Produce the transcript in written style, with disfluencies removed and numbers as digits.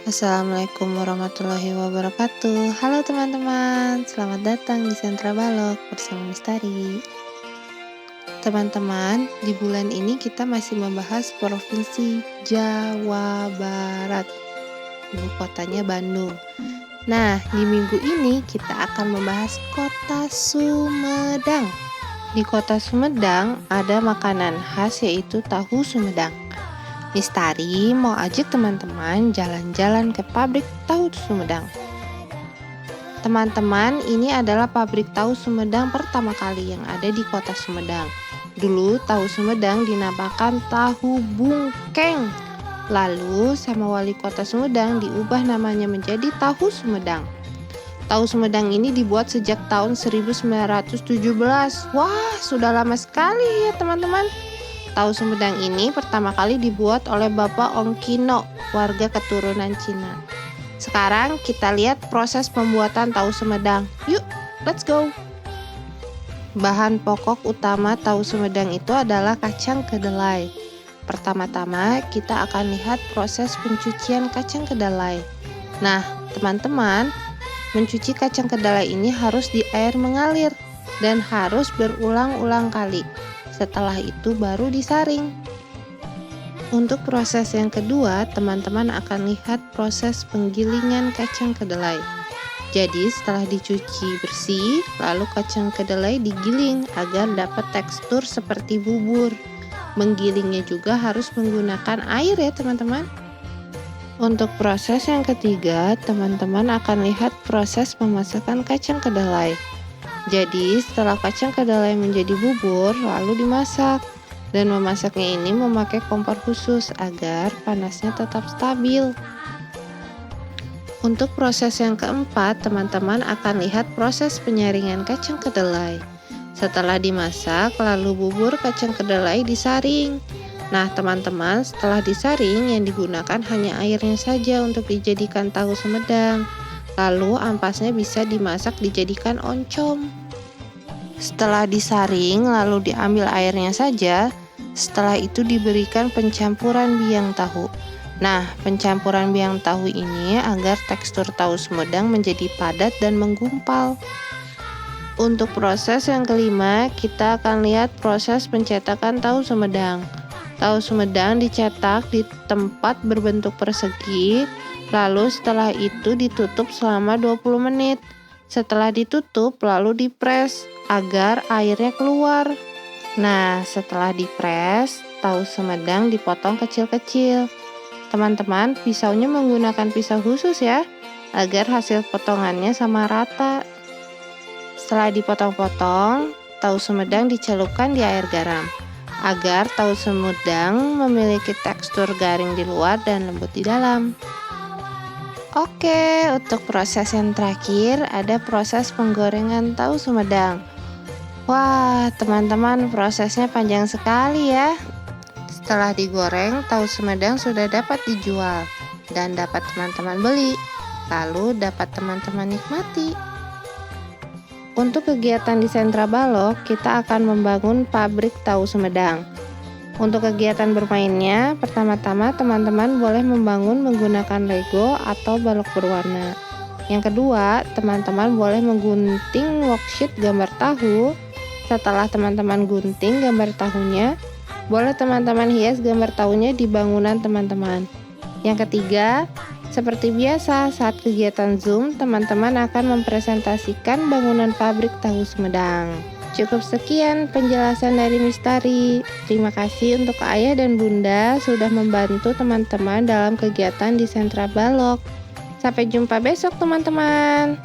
Assalamualaikum warahmatullahi wabarakatuh. Halo teman-teman, selamat datang di Sentra Balok bersama Mistari. Teman-teman, di bulan ini kita masih membahas Provinsi Jawa Barat. Ibu kotanya Bandung. Nah, di minggu ini kita akan membahas Kota Sumedang. Di Kota Sumedang ada makanan khas yaitu tahu Sumedang. Mistari mau ajak teman-teman jalan-jalan ke pabrik tahu Sumedang. Teman-teman, ini adalah pabrik tahu Sumedang pertama kali yang ada di Kota Sumedang. Dulu tahu Sumedang dinamakan tahu bungkeng. Lalu sama wali kota Sumedang diubah namanya menjadi tahu Sumedang. Tahu Sumedang ini dibuat sejak tahun 1917. Wah, sudah lama sekali ya teman-teman. Tahu Sumedang ini pertama kali dibuat oleh Bapak Ongkino, warga keturunan Cina. Sekarang kita lihat proses pembuatan tahu Sumedang. Yuk, let's go! Bahan pokok utama tahu Sumedang itu adalah kacang kedelai. Pertama-tama kita akan lihat proses pencucian kacang kedelai. Nah, teman-teman, mencuci kacang kedelai ini harus di air mengalir dan harus berulang-ulang kali. Setelah itu baru disaring. Untuk proses yang kedua, teman-teman akan lihat proses penggilingan kacang kedelai. Jadi setelah dicuci bersih, lalu kacang kedelai digiling agar dapat tekstur seperti bubur. Menggilingnya juga harus menggunakan air ya teman-teman. Untuk proses yang ketiga, teman-teman akan lihat proses pemasakan kacang kedelai. Jadi setelah kacang kedelai menjadi bubur lalu dimasak, dan memasaknya ini memakai kompor khusus agar panasnya tetap stabil. Untuk proses yang keempat, teman-teman akan lihat proses penyaringan kacang kedelai. Setelah dimasak lalu bubur kacang kedelai disaring. Nah teman-teman, setelah disaring yang digunakan hanya airnya saja untuk dijadikan tahu Sumedang. Lalu ampasnya bisa dimasak dijadikan oncom. Setelah disaring lalu diambil airnya saja. Setelah itu diberikan pencampuran biang tahu. Nah, pencampuran biang tahu ini agar tekstur tahu Sumedang menjadi padat dan menggumpal. Untuk proses yang kelima, kita akan lihat proses pencetakan tahu Sumedang. Tahu Sumedang dicetak di tempat berbentuk persegi. Lalu setelah itu ditutup selama 20 menit. Setelah ditutup lalu dipres agar airnya keluar. Nah, setelah dipres, tahu Sumedang dipotong kecil-kecil. Teman-teman, pisaunya menggunakan pisau khusus ya, agar hasil potongannya sama rata. Setelah dipotong-potong, tahu Sumedang dicelupkan di air garam, agar tahu Sumedang memiliki tekstur garing di luar dan lembut di dalam. Oke, untuk proses yang terakhir ada proses penggorengan tahu Sumedang. Wah, teman-teman, prosesnya panjang sekali ya. Setelah digoreng, tahu Sumedang sudah dapat dijual dan dapat teman-teman beli. Lalu dapat teman-teman nikmati. Untuk kegiatan di Sentra Balok, kita akan membangun pabrik tahu Sumedang. Untuk kegiatan bermainnya, pertama-tama teman-teman boleh membangun menggunakan Lego atau balok berwarna. Yang kedua, teman-teman boleh menggunting worksheet gambar tahu. Setelah teman-teman gunting gambar tahunya, boleh teman-teman hias gambar tahunya di bangunan teman-teman. Yang ketiga, seperti biasa saat kegiatan Zoom, teman-teman akan mempresentasikan bangunan pabrik tahu Sumedang. Cukup sekian penjelasan dari Mistari. Terima kasih untuk ayah dan bunda sudah membantu teman-teman dalam kegiatan di Sentra Balok. Sampai jumpa besok teman-teman.